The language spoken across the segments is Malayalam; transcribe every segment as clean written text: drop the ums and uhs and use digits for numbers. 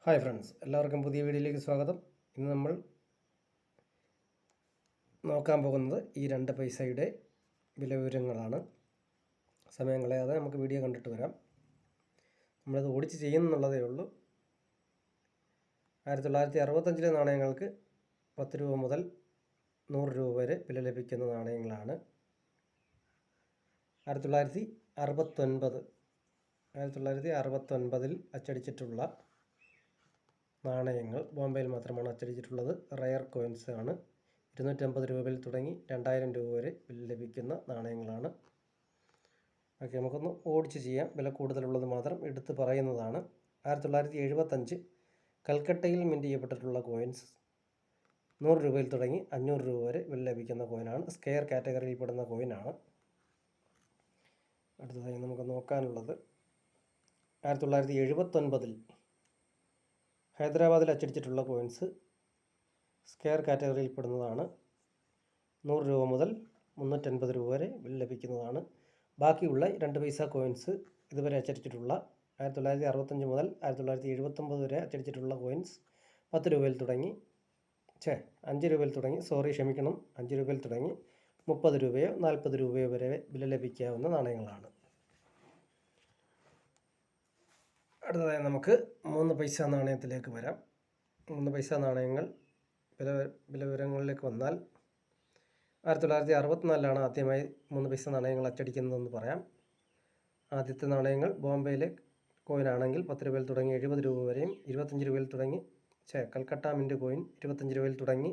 ഹായ് ഫ്രണ്ട്സ്, എല്ലാവർക്കും പുതിയ വീഡിയോയിലേക്ക് സ്വാഗതം. ഇന്ന് നമ്മൾ നോക്കാൻ പോകുന്നത് ഈ 2 പൈസയുടെ വില വിവരങ്ങളാണ്. സമയം കളയാതെ നമുക്ക് വീഡിയോ കണ്ടിട്ട് വരാം. നമ്മളിത് ഓടിച്ച് ചെയ്യുന്നുള്ളതേ ഉള്ളൂ. 1965 നാണയങ്ങൾക്ക് 10 രൂപ മുതൽ 100 രൂപ വരെ വില ലഭിക്കുന്ന നാണയങ്ങളാണ്. 1969 അച്ചടിച്ചിട്ടുള്ള നാണയങ്ങൾ ബോംബെയിൽ മാത്രമാണ് അച്ചടിച്ചിട്ടുള്ളത്. റയർ കോയിൻസ് ആണ്. 250 രൂപയിൽ തുടങ്ങി 2000 രൂപ വരെ വില ലഭിക്കുന്ന നാണയങ്ങളാണ്. ഓക്കെ, നമുക്കൊന്ന് ഓടിച്ച് ചെയ്യാം. വില കൂടുതലുള്ളത് മാത്രം എടുത്ത് പറയുന്നതാണ്. 1975 കൽക്കട്ടയിൽ മിൻറ്റ് ചെയ്യപ്പെട്ടിട്ടുള്ള കോയിൻസ് 100 രൂപയിൽ തുടങ്ങി 500 രൂപ വരെ വില ലഭിക്കുന്ന കോയിനാണ്. സ്കെയർ കാറ്റഗറിയിൽ പെടുന്ന കോയിനാണ്. അടുത്തതായി നമുക്ക് നോക്കാനുള്ളത് 1979 ഹൈദരാബാദിൽ അച്ചടിച്ചിട്ടുള്ള കോയിൻസ് സ്കെയർ കാറ്റഗറിയിൽ പെടുന്നതാണ്. 100 രൂപ മുതൽ 350 രൂപ വരെ വില ലഭിക്കുന്നതാണ്. ബാക്കിയുള്ള 2 പൈസ കോയിൻസ് ഇതുവരെ അച്ചടിച്ചിട്ടുള്ള 1965 മുതൽ 1979 വരെ അച്ചടിച്ചിട്ടുള്ള കോയിൻസ് 10 രൂപയിൽ തുടങ്ങി 5 രൂപയിൽ തുടങ്ങി 5 രൂപയിൽ തുടങ്ങി 30 രൂപയോ 40 രൂപയോ വരെ വില ലഭിക്കാവുന്ന നാണയങ്ങളാണ്. അടുത്തതായി നമുക്ക് 3 പൈസ നാണയത്തിലേക്ക് വരാം. 3 പൈസ നാണയങ്ങൾ വില വിവരങ്ങളിലേക്ക് വന്നാൽ 1964 ആദ്യമായി 3 പൈസ നാണയങ്ങൾ അച്ചടിക്കുന്നതെന്ന് പറയാം. ആദ്യത്തെ നാണയങ്ങൾ ബോംബെയിലെ കോയിനാണെങ്കിൽ 10 രൂപയിൽ തുടങ്ങി 70 രൂപ വരെയും 25 രൂപയിൽ തുടങ്ങി കൽക്കട്ട മിൻറ്റ് കോയിൻ 25 രൂപയിൽ തുടങ്ങി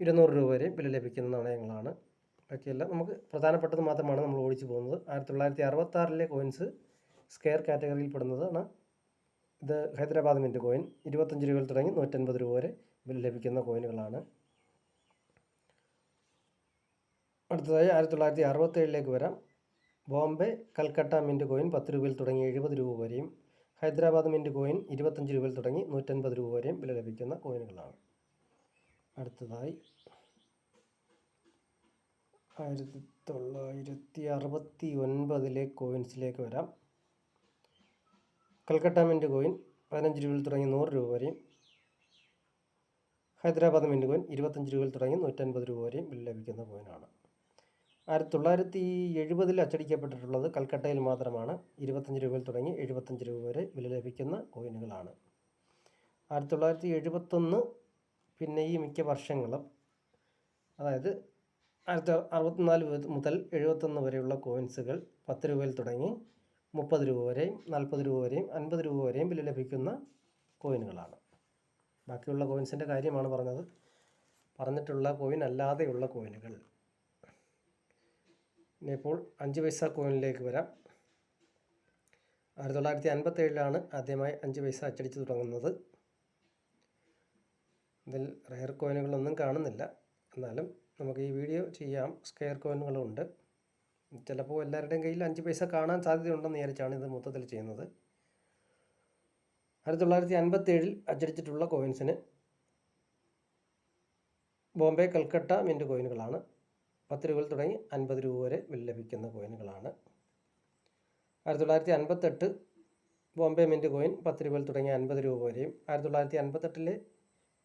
200 രൂപ വരെയും വില ലഭിക്കുന്ന നാണയങ്ങളാണ്. ബാക്കിയെല്ലാം നമുക്ക് പ്രധാനപ്പെട്ടത് മാത്രമാണ് നമ്മൾ ഓടിച്ചു പോകുന്നത്. 1966 കോയിൻസ് സ്കെയർ കാറ്റഗറിയിൽ പെടുന്നതാണ്. ഇത് ഹൈദരാബാദ് മിൻറ്റ് കോയിൻ 25 രൂപയിൽ തുടങ്ങി 150 രൂപ വരെ വില ലഭിക്കുന്ന കോയിനുകളാണ്. അടുത്തതായി 1967 വരാം. ബോംബെ കൽക്കട്ട മിൻറ്റ് കോയിൻ 10 രൂപയിൽ തുടങ്ങി 70 രൂപ വരെയും ഹൈദരാബാദ് മിൻറ്റ് കോയിൻ 25 രൂപയിൽ തുടങ്ങി 150 രൂപ വരെയും വില ലഭിക്കുന്ന കോയിനുകളാണ്. അടുത്തതായി 1969 കോയിൻസിലേക്ക് വരാം. കൽക്കട്ട മിൻറ്റ് കോയിൻ 15 രൂപയിൽ തുടങ്ങി 100 രൂപ വരെയും ഹൈദരാബാദ് മിൻറ്റ് കോയിൻ 25 രൂപയിൽ തുടങ്ങി 150 രൂപ വരെയും വില ലഭിക്കുന്ന കോയിനാണ്. 1970 അച്ചടിക്കപ്പെട്ടിട്ടുള്ളത് കൽക്കട്ടയിൽ മാത്രമാണ്. 25 രൂപയിൽ തുടങ്ങി 75 രൂപ വരെ വില ലഭിക്കുന്ന കോയിനുകളാണ്. 1971 പിന്നെ ഈ മിക്ക വർഷങ്ങളും, അതായത് 1964 മുതൽ 71 വരെയുള്ള കോയിൻസുകൾ 10 രൂപയിൽ തുടങ്ങി 30 രൂപ വരെയും 40 രൂപ വരെയും 50 രൂപ വരെയും വില ലഭിക്കുന്ന കോയിനുകളാണ്. ബാക്കിയുള്ള കോയിൻസിൻ്റെ കാര്യമാണ് പറഞ്ഞിട്ടുള്ള കോയിൻ അല്ലാതെയുള്ള കോയിനുകൾ. ഇനിയിപ്പോൾ 5 പൈസ കോയിനിലേക്ക് വരാം. 1957 ആദ്യമായി 5 പൈസ അച്ചടിച്ച് തുടങ്ങുന്നത്. ഇതിൽ റെയർ കോയിനുകളൊന്നും കാണുന്നില്ല. എന്നാലും നമുക്ക് ഈ വീഡിയോ ചെയ്യാം. സ്കെയർ കോയിനുകളുണ്ട്. ചിലപ്പോൾ എല്ലാവരുടെയും കയ്യിൽ 5 പൈസ കാണാൻ സാധ്യതയുണ്ടെന്ന് വിചാരിച്ചാണ് ഇത് മൊത്തത്തിൽ ചെയ്യുന്നത്. 1957 അച്ചടിച്ചിട്ടുള്ള കോയിൻസിന് ബോംബെ കൽക്കട്ട മിൻറ്റ് കോയിനുകളാണ്. 10 രൂപയിൽ തുടങ്ങി 50 രൂപ വരെ വില ലഭിക്കുന്ന കോയിനുകളാണ്. 1958 ബോംബെ മിൻറ്റ് കോയിൻ 10 രൂപയിൽ തുടങ്ങി 50 രൂപ വരെയും 1958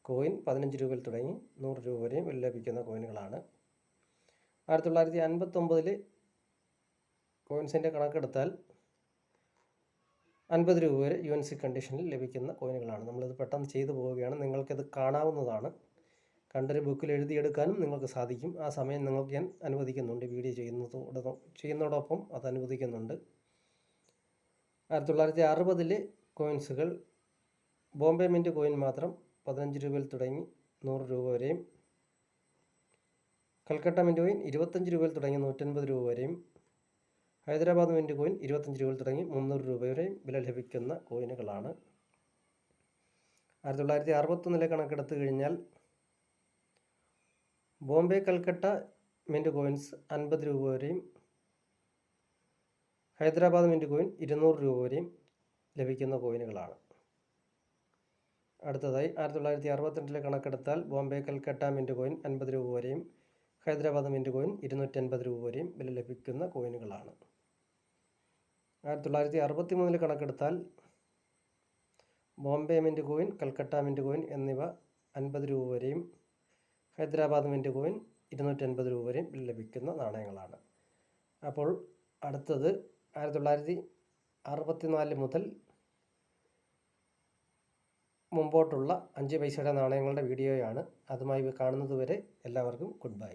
കോയിൻ 15 രൂപയിൽ തുടങ്ങി 100 രൂപ വരെയും വില ലഭിക്കുന്ന കോയിനുകളാണ്. 1959 കോയിൻസിൻ്റെ കണക്കെടുത്താൽ 50 രൂപ വരെ UNC കണ്ടീഷനിൽ ലഭിക്കുന്ന കോയിനുകളാണ്. നമ്മളിത് പെട്ടെന്ന് ചെയ്തു പോവുകയാണ്. നിങ്ങൾക്കിത് കാണാവുന്നതാണ്. കണ്ടൊരു ബുക്കിൽ എഴുതിയെടുക്കാനും നിങ്ങൾക്ക് സാധിക്കും. ആ സമയം നിങ്ങൾക്ക് ഞാൻ അനുവദിക്കുന്നുണ്ട്. വീഡിയോ ചെയ്യുന്നതോടൊപ്പം അത് അനുവദിക്കുന്നുണ്ട്. 1960 കോയിൻസുകൾ ബോംബെ മിൻറ്റ് കോയിൻ മാത്രം 15 രൂപയിൽ തുടങ്ങി 100 രൂപ വരെയും കൽക്കട്ട മിൻറ്റ് കോയിൻ 25 രൂപയിൽ തുടങ്ങി 150 രൂപ വരെയും ഹൈദരാബാദ് മിൻറ്റ് കോയിൻ 25 രൂപയിൽ തുടങ്ങി 300 രൂപ വരെയും വില ലഭിക്കുന്ന കോയിനുകളാണ്. 1961 കണക്കെടുത്ത് കഴിഞ്ഞാൽ ബോംബെ കൽക്കട്ട മിൻറ്റ് കോയിൻസ് 50 രൂപ വരെയും ഹൈദരാബാദ് മിൻറ്റ് കോയിൻ 200 രൂപ വരെയും ലഭിക്കുന്ന കോയിനുകളാണ്. അടുത്തതായി 1962 കണക്കെടുത്താൽ ബോംബെ കൽക്കട്ട മിൻറ്റ് കോയിൻ 50 രൂപ വരെയും ഹൈദരാബാദ് മിൻറ്റ് കോയിൻ 250 രൂപ വരെയും വില ലഭിക്കുന്ന കോയിനുകളാണ്. 1963 കണക്കെടുത്താൽ Bombay mint coin, Calcutta mint coin എന്നിവ 50 രൂപ വരെയും ഹൈദരാബാദ് മിൻറ്റ് കോയിൻ 250 രൂപ വരെയും ലഭിക്കുന്ന നാണയങ്ങളാണ്. അപ്പോൾ അടുത്തത് 1964 മുതൽ മുമ്പോട്ടുള്ള 5 പൈസയുടെ നാണയങ്ങളുടെ വീഡിയോയാണ്. അതുമായി കാണുന്നത് വരെ എല്ലാവർക്കും ഗുഡ് ബൈ.